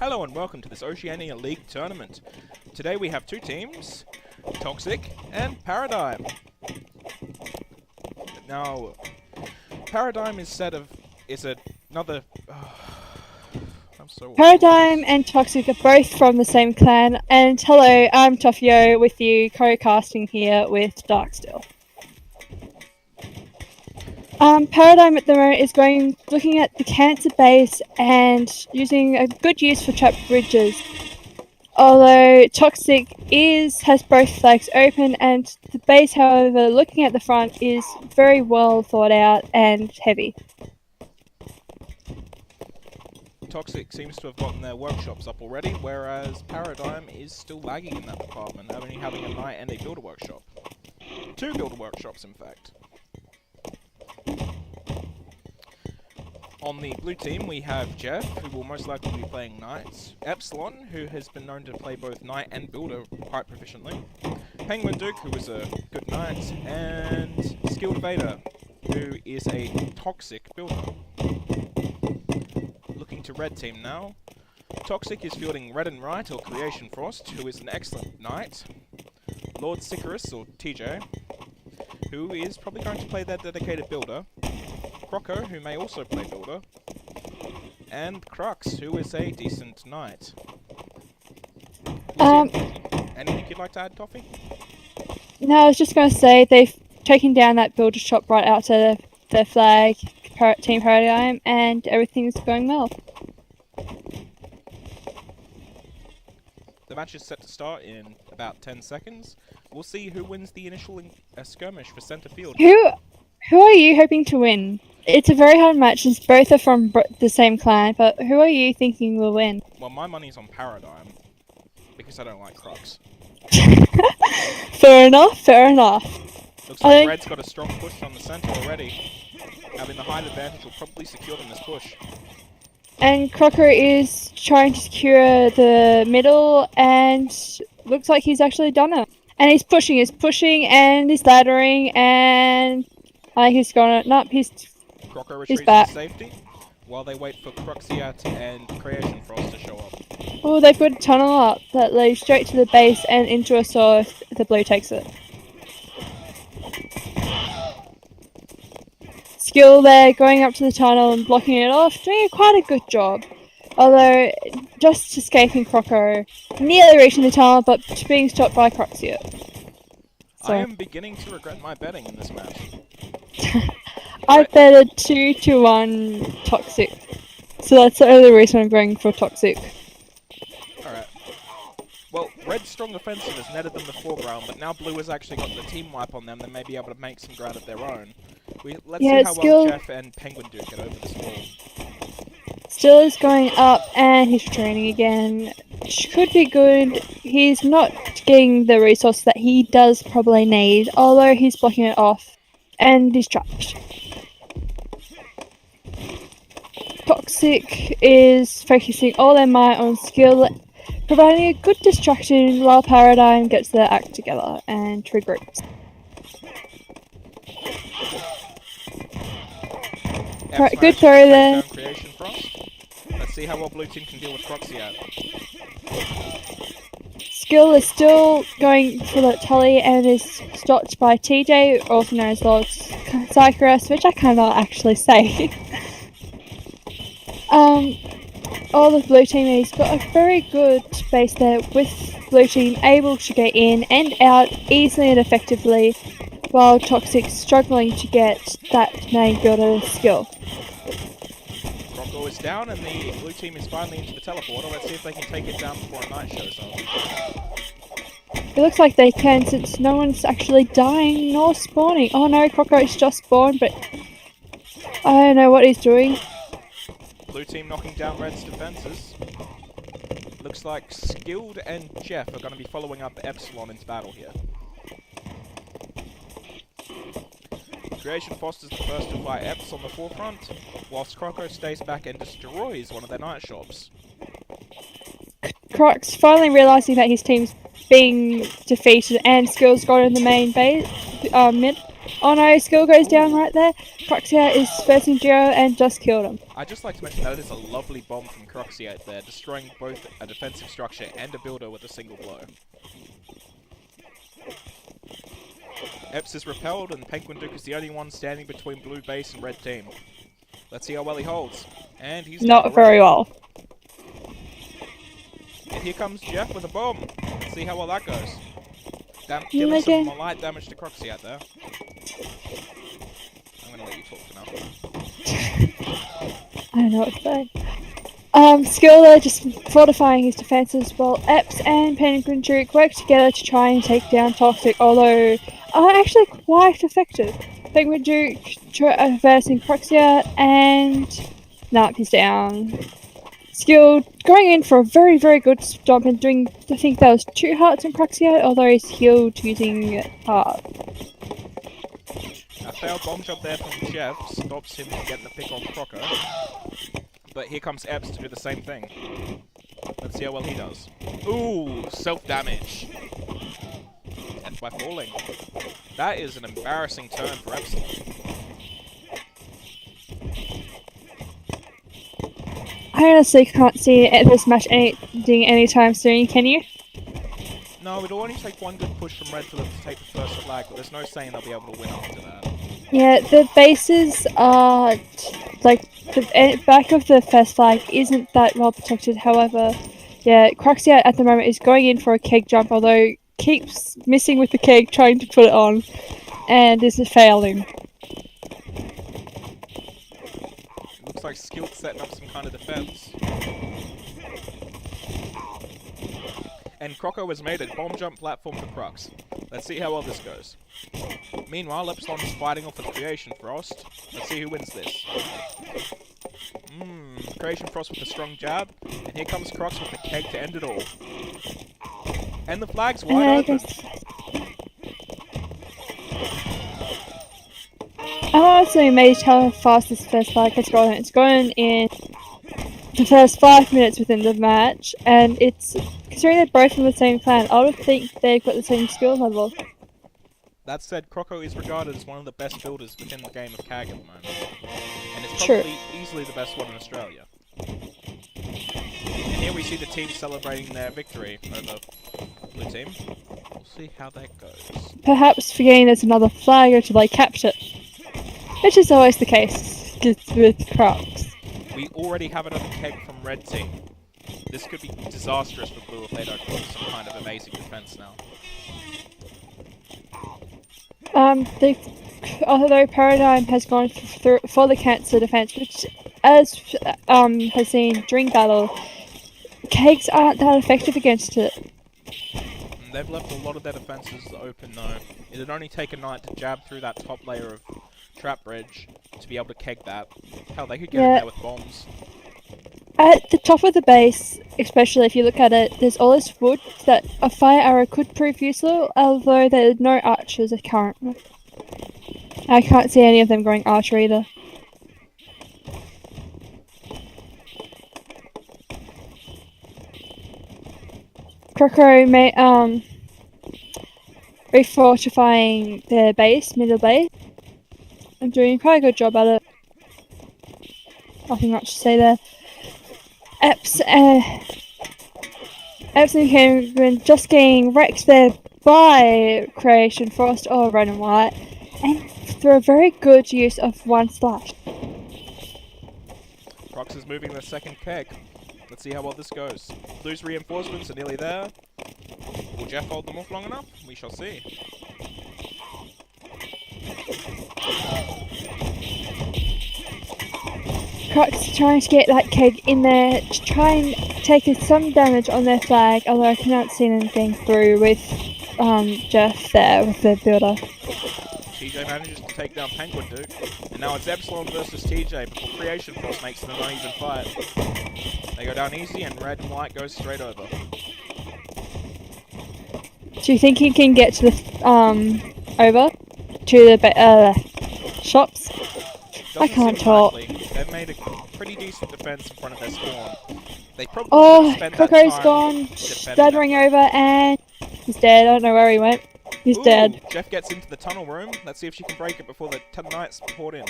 Hello and welcome to this Oceania League tournament. Today we have two teams, Toxic and Paradigm. Now, Paradigm is another... I'm so Paradigm and Toxic are both from the same clan, and hello, I'm Toffie0 with you, co-casting here with Darksteel. Paradigm at the moment is looking at the cancer base and using a good use for trap bridges. Although Toxic has both flags open, and the base, however, looking at the front, is very well thought out and heavy. Toxic seems to have gotten their workshops up already, whereas Paradigm is still lagging in that department, only having a knight and a builder workshop. Two builder workshops, in fact. On the blue team, we have Jeff, who will most likely be playing knights, Epsilon, who has been known to play both knight and builder quite proficiently, Penguinduke, who is a good knight, and Skilledevader, who is a toxic builder. Looking to red team now. Toxic is fielding Red and Right, or Creation Frost, who is an excellent knight, Lord Sicarius, or TJ, who is probably going to play their dedicated builder, Krocco, who may also play builder, and Crux, who is a decent knight. Anything you'd like to add, Toffee? No, I was just going to say they've taken down that builder shop right out to their flag, Team Paradigm, and everything's going well. The match is set to start in about 10 seconds. We'll see who wins the initial skirmish for centre field. Who are you hoping to win? It's a very hard match, as both are from the same clan, but who are you thinking will win? Well, my money's on Paradigm, because I don't like Crux. Fair enough, fair enough. Looks like Red's got a strong push on the centre already. Having the height advantage will probably secure them this push. And Krocco is trying to secure the middle, and looks like he's actually done it. And he's pushing, and he's laddering, and he's gone. Nope, Krocco he's retreats back. to safety while they wait for Cruxiat and Creation Frost to show up. Oh, they've got a tunnel up that leads straight to the base and into a saw if the blue takes it. Skill there, going up to the tunnel and blocking it off, doing quite a good job. Although, just escaping Krocco, nearly reaching the tunnel, but being stopped by Cruxiat. So. I am beginning to regret my betting in this match. I bet a 2-1 Toxic. So that's the only reason I'm going for Toxic. Alright. Well, Red's strong offensive has netted them the foreground, but now Blue has actually got the team wipe on them. They may be able to make some ground of their own. Let's see how well Jeff and Penguinduke get over this wall. Still is going up, and he's training again. Could be good. He's not getting the resource that he does probably need, although he's blocking it off, and he's trapped. Toxic is focusing all their might on skill, providing a good distraction while Paradigm gets their act together and regroups. Good throw there. Creation Frost. Let's see how well Blue Team can deal with Cruxiat. Skill is still going for the Tully and is stopped by TJ, also known as Lord Sicarius, which I cannot actually say. All the blue team has got a very good base there, with blue team able to get in and out easily and effectively, while Toxic struggling to get that main builder skill. Krocco is down and the blue team is finally into the teleporter. Let's see if they can take it down before a knight shows up. It looks like they can, since no one's actually dying nor spawning. Oh no, Krocco is just spawned, but I don't know what he's doing. Blue team knocking down Red's defenses. Looks like Skilled and Jeff are going to be following up Epsilon into battle here. Creation Frost is the first to fight Eps on the forefront, whilst Krocco stays back and destroys one of their night shops. Crux finally realising that his team's being defeated and Skill's got in the main base, mid, Oh no, skill goes down right there. Cruxiat is versing Geo and just killed him. I'd just like to mention that it is a lovely bomb from Cruxiat there, destroying both a defensive structure and a builder with a single blow. Eps is repelled, and Penguinduke is the only one standing between blue base and red team. Let's see how well he holds. And he's Not very well. And here comes Jeff with a bomb. Let's see how well that goes. Dealing some more light damage to Cruxiat there. I'm gonna let you talk for now. I don't know what to say. Skilledevader just fortifying his defenses while Epps and Penguinduke work together to try and take down Toxic, although are actually quite effective. Penguinduke versing Cruxiat and Narc is down. Skill going in for a very, very good stomp and doing, I think that was 2 hearts on Cruxiat, although he's healed using heart. A failed bomb job there from Jeff stops him from getting the pick on Krocco. But here comes Epps to do the same thing. Let's see how well he does. Ooh, self-damage. Death by falling. That is an embarrassing turn for Epsilon. I honestly can't see this match ending anytime soon, can you? No, it'll only take one good push from Red for them to take the first flag, but there's no saying they'll be able to win after that. Yeah, the bases are, like, the back of the first flag isn't that well protected, however, yeah, Cruxiat at the moment is going in for a keg jump, although keeps missing with the keg, trying to put it on, and is failing. Looks like Skilled setting up some kind of defense. And Krocco has made a bomb jump platform for Crux. Let's see how well this goes. Meanwhile, Epsilon is fighting off with Creation Frost. Let's see who wins this. Creation Frost with a strong jab. And here comes Crux with the keg to end it all. And the flag's wide open. I'm also amazed how fast this first flag has gone. It's gone in the first 5 minutes within the match, and it's, considering they're both from the same clan, I would think they've got the same skill level. That said, Krocco is regarded as one of the best builders within the game of CAG at the moment. And it's probably easily the best one in Australia. And here we see the team celebrating their victory over Blue Team. We'll see how that goes. Perhaps forgetting there's another flag until they capture it. Which is always the case with Crux. We already have another keg from Red Team. This could be disastrous for Blue if they don't put some kind of amazing defense now. Although Paradigm has gone for the cancer defense, which, as has seen during battle, kegs aren't that effective against it. And they've left a lot of their defenses open though. It'd only take a knight to jab through that top layer of trap bridge to be able to keg that. Hell, they could get in there with bombs. At the top of the base, especially if you look at it, there's all this wood that a fire arrow could prove useful, although there are no archers currently. I can't see any of them going archer either. Krocco refortifying their base, middle base. I'm doing quite a good job at it. Nothing much to say there. Epps and Penguin just getting wrecked there by Creation Frost or Red and White, and through a very good use of one slash. Crux is moving the second keg. Let's see how well this goes. Blue's reinforcements are nearly there. Will Jeff hold them off long enough? We shall see. Crux trying to get that keg in there to try and take some damage on their flag, although I cannot see anything through with Jeff there with the builder. TJ manages to take down Penguinduke, and now it's Epsilon versus TJ before Creation Force makes it an uneven fight. They go down easy and Red and White goes straight over. Do you think he can get to the over to the shops? I can't talk. They've made a pretty decent defense in front of their spawn. They probably spent that Krocco's time gone, stuttering over, and he's dead. I don't know where he went. He's dead. Jeff gets into the tunnel room. Let's see if she can break it before the 10 knights poured in.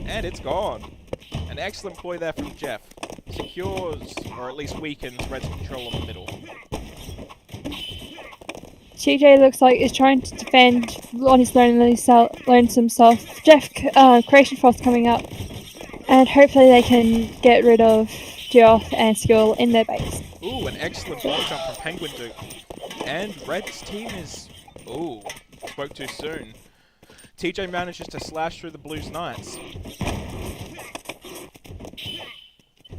And it's gone. An excellent play there from Jeff. Secures, or at least weakens, Red's control on the middle. TJ looks like he's trying to defend on his lonesome self. Jeff, Creation Frost coming up. And hopefully they can get rid of Geoff and Skill in their base. Ooh, an excellent bomb jump from Penguinduke. And Red's team is... Ooh, spoke too soon. TJ manages to slash through the Blues Knights.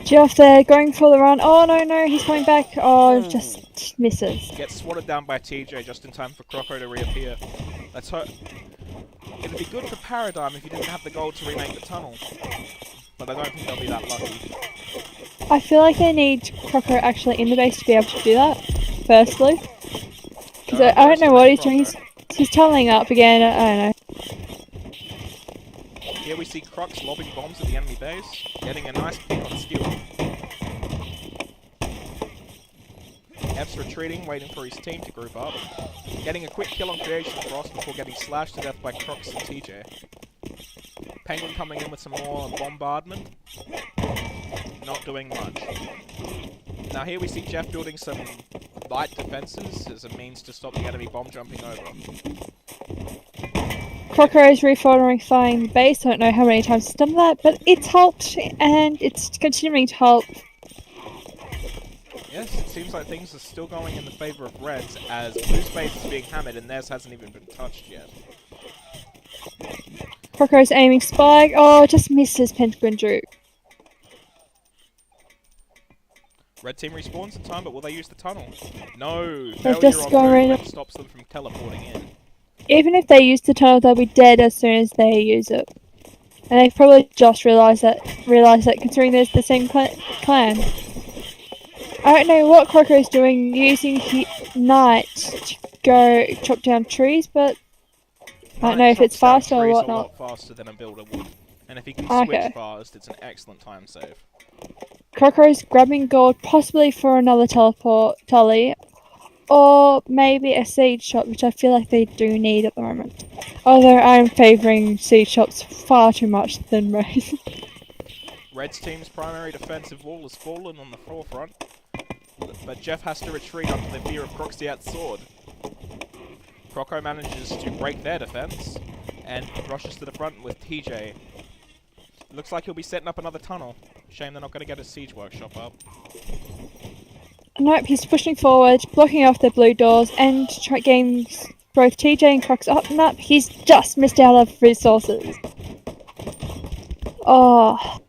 Geoff there, going for the run. Oh, no, he's coming back. Oh, just misses. Gets swatted down by TJ just in time for Krocco to reappear. Let's hope... It'd be good for Paradigm if he didn't have the gold to remake the tunnel. But I don't think they'll be that lucky. I feel like they need Krocco actually in the base to be able to do that, firstly. Because I don't know what he's doing. He's tunneling up again, I don't know. Here we see Crux lobbing bombs at the enemy base, getting a nice pick on Skill. F's retreating, waiting for his team to group up. Getting a quick kill on Creation Frost before getting slashed to death by Crux and TJ. Penguin coming in with some more bombardment. Not doing much. Now here we see Jeff building some light defenses as a means to stop the enemy bomb jumping over. Krocco is refortifying the base. I don't know how many times he's done that, but it's helped, and it's continuing to help. Yes, it seems like things are still going in the favour of Reds, as Blue's base is being hammered and theirs hasn't even been touched yet. Krocco's aiming spike. Oh, just misses Penguinduke. Red team respawns in time, but will they use the tunnel? No! They've Failure just on gone turn right one stops them from teleporting in. Even if they use the tunnel, they'll be dead as soon as they use it. And they've probably just realised that, considering there's the same clan. I don't know what Krocco's doing, using Knight to go chop down trees, but I don't know if it's faster or whatnot. A lot faster than a builder would. And if he can switch fast, it's an excellent time save. Krocco's grabbing gold, possibly for another teleport tully, or maybe a siege shot, which I feel like they do need at the moment. Although I'm favouring siege shots far too much than Raze. Red's team's primary defensive wall has fallen on the forefront, but Jeff has to retreat under the fear of Cruxiat's sword. Krocco manages to break their defense, and rushes to the front with TJ. Looks like he'll be setting up another tunnel. Shame they're not going to get a siege workshop up. Nope, he's pushing forward, blocking off the blue doors, and getting both TJ and Crux up. Nope, he's just missed out of resources. Oh.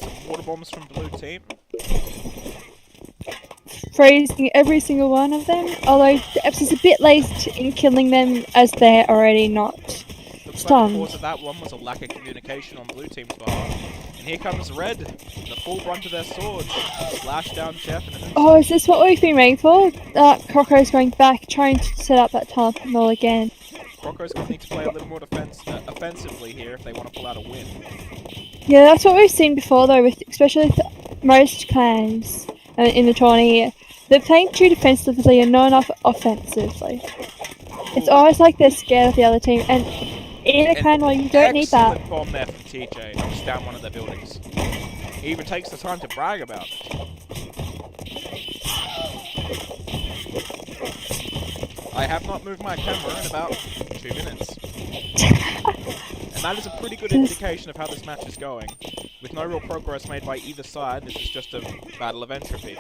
Some water bombs from blue team. Freezing every single one of them, although the Eps is a bit late in killing them as they're already not stunned. Like the cause of that one was a lack of communication on blue team's behalf. And here comes Red, the full brunt of their swords. Slash down Jeff and oh, is this what we've been waiting for? Krocco's going back, trying to set up that tunnel again. Krocco's going to need to play a little more offensively here if they want to pull out a win. Yeah, that's what we've seen before though, with especially with most clans in the tourney. They're playing too defensively and not enough offensively. It's always like they're scared of the other team, and in a clan, well, you don't need that. Excellent bomb there from TJ, knocks down one of their buildings. He even takes the time to brag about it. I have not moved my camera in about 2 minutes. And that is a pretty good indication of how this match is going. With no real progress made by either side, this is just a battle of entropy.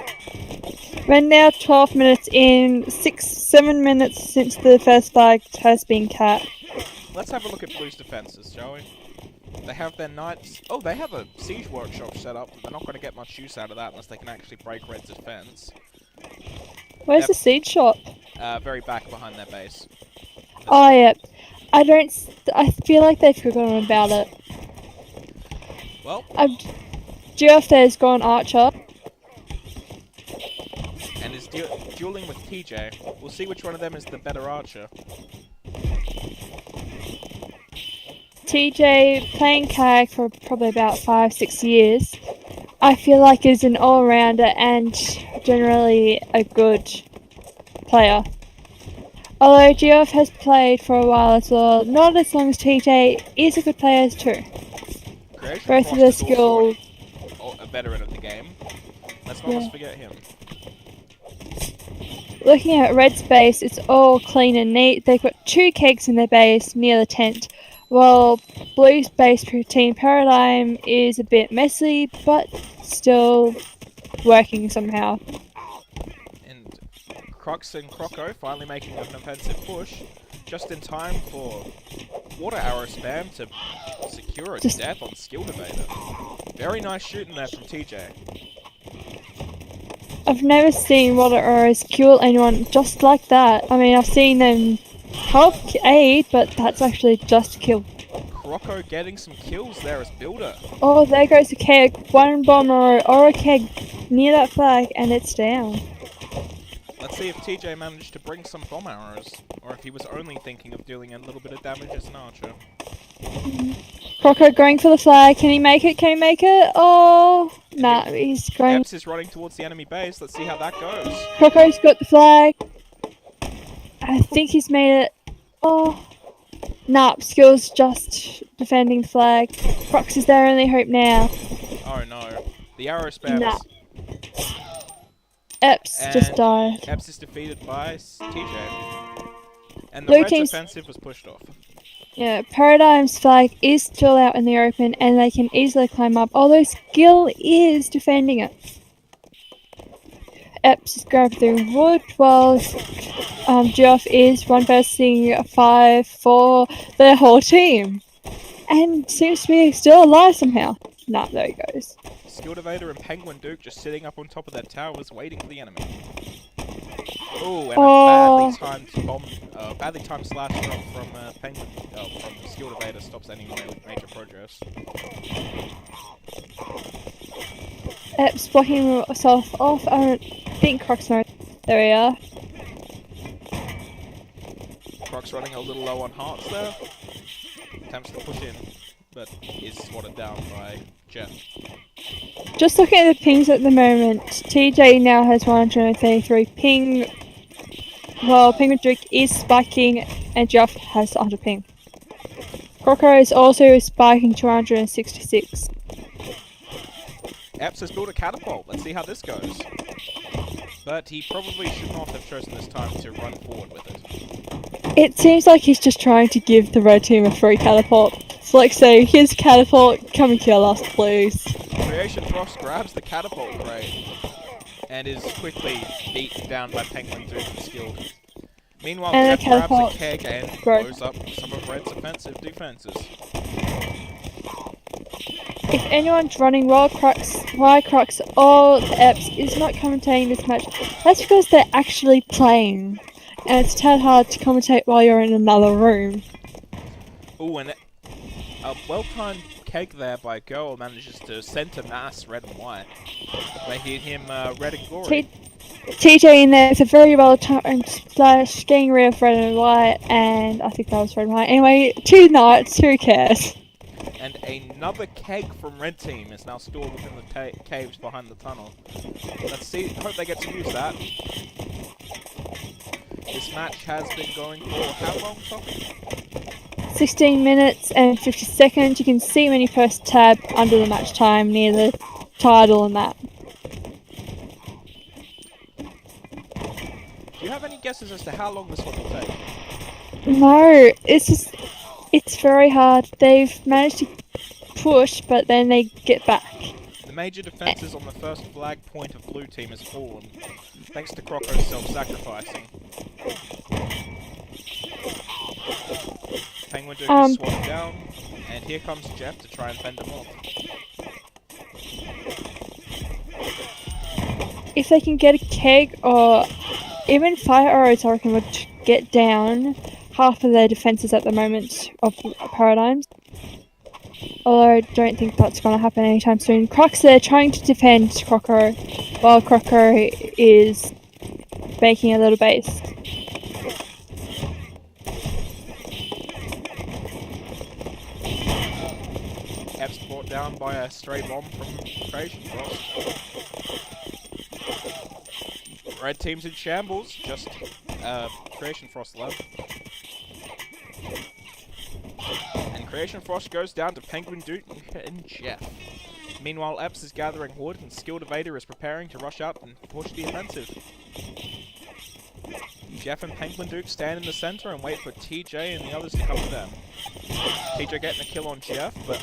We're now 12 minutes in, 7 minutes since the first flag has been cut. Let's have a look at Blue's defenses, shall we? They have their knights... Oh, they have a siege workshop set up. They're not going to get much use out of that unless they can actually break Red's defense. Where's the siege shop? Very back behind their base. Oh, yeah. I feel like they've forgotten about it. Well... Geoff there's gone Archer. And is dueling with TJ. We'll see which one of them is the better archer. TJ, playing KAG for probably about 5-6 years, I feel like is an all-rounder and generally a good player. Although Geoff has played for a while as well, not as long as TJ is a good player too. Creation Both Frost of their is also skill. a veteran of the game. Let's not forget him. Looking at Red's base, it's all clean and neat. They've got 2 kegs in their base near the tent, while Blue's base routine Paradigm is a bit messy, but still working somehow. And Crux and Krocco finally making an offensive push, just in time for water arrow spam to secure a death on Skilledevader. Very nice shooting there from TJ. I've never seen water arrows kill anyone just like that. I mean, I've seen them help aid, but that's actually just a kill. Krocco getting some kills there as builder. Oh, there goes a keg. One bomber or a keg near that flag, and it's down. Let's see if TJ managed to bring some bomb arrows, or if he was only thinking of dealing a little bit of damage as an archer. Krocco going for the flag. Can he make it? Can he make it? Oh, nah, he's going. Epps is running towards the enemy base. Let's see how that goes. Krocco's got the flag. I think he's made it. Oh, nah, Skill's just defending the flag. Crocs is their only hope now. Oh no. The arrow spams. Nah. Epps just died. Epps is defeated by TJ. And the Blue Red's team's offensive was pushed off. Yeah, Paradigm's flag is still out in the open and they can easily climb up, although Skill is defending it. Epps has grabbed the wood while Geoff is 1 versus 5 for their whole team. And seems to be still alive somehow. Nah, there he goes. Skilledevader and Penguinduke just sitting up on top of their towers waiting for the enemy. Ooh, and a badly timed slash from Skilledevader stops any major progress. Epps blocking himself off. I don't think Croc's mode. There we are. Croc's running a little low on hearts there. Attempts to push in, but is swatted down by Jeff. Just looking at the pings at the moment, TJ now has 133 ping, while Penguinduke is spiking and Geoff has 100 ping. Krocco is also spiking 266. Epps has built a catapult. Let's see how this goes. But he probably should not have chosen this time to run forward with it. It seems like he's just trying to give the red team a free catapult. It's like, say, here's catapult, come and kill us, please. Creation Frost grabs the catapult crate and is quickly beaten down by Penguinduke and Skilled. Meanwhile, Jeff grabs a keg and blows up some of Red's offensive defenses. If anyone's running Wild Crux or the Epps is not commentating this match, that's because they're actually playing. And it's tad hard to commentate while you're in another room. Ooh, and a well-timed keg there by Girl manages to center mass Red and White, making him Red and Glory. TJ in there is a very well-timed slash getting rid of Red and White, and I think that was Red and White. Anyway, 2 knights, who cares? And another keg from Red Team is now stored within the caves behind the tunnel. Let's see, hope they get to use that. This match has been going for how long, Toffie? 16 minutes and 50 seconds. You can see when you first tab under the match time near the title and that. Do you have any guesses as to how long this one will take? No, it's very hard. They've managed to push, but then they get back. The major defenses on the first flag point of Blue Team has fallen, thanks to Krocco's self-sacrificing. Penguinduke is swatted down, and here comes Jeff to try and fend him off. If they can get a keg or even fire arrows, I reckon would get down half of their defenses at the moment of Paradigms. Although I don't think that's going to happen anytime soon. Crux there trying to defend Krocco, while Krocco is making a little base. Epps brought down by a stray bomb from Creation Frost. Red team's in shambles. Just Creation Frost left. And Creation Frost goes down to Penguinduke and Geoff. Meanwhile, Eps is gathering wood and Skilledevader is preparing to rush out and push the offensive. Geoff and Penguinduke stand in the center and wait for TJ and the others to come to them. TJ getting a kill on Geoff, but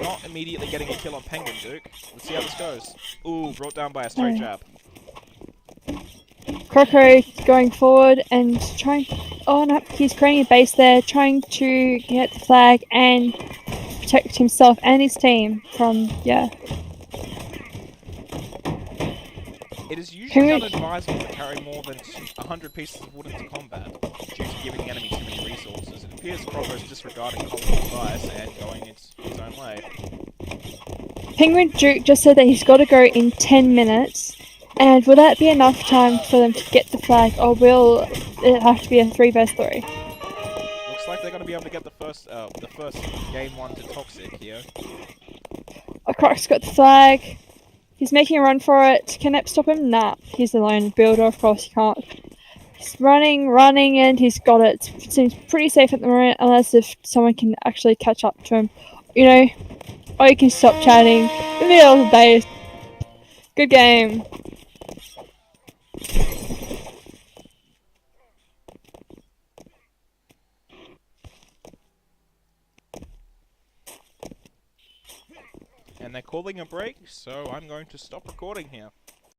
not immediately getting a kill on Penguinduke. Let's see how this goes. Ooh, brought down by a straight jab. Krocco going forward and trying... Oh no, he's creating a base there, trying to get the flag and protect himself and his team from, yeah. It is usually unadvisable to carry more than 100 pieces of wood into combat, due to giving the enemy too many resources. It appears Krocco is disregarding common advice and going his own way. Penguinduke just said that he's got to go in 10 minutes. And will that be enough time for them to get the flag, or will it have to be a 3 vs 3? Looks like they're going to be able to get the first game 1 to Toxic here. Croc's got the flag. He's making a run for it. Can Ep stop him? Nah. He's the lone builder, of course he can't. He's running, and he's got it. It seems pretty safe at the moment, unless if someone can actually catch up to him. You know, or you can stop chatting in the middle of the day. Good game. And they're calling a break, so I'm going to stop recording here.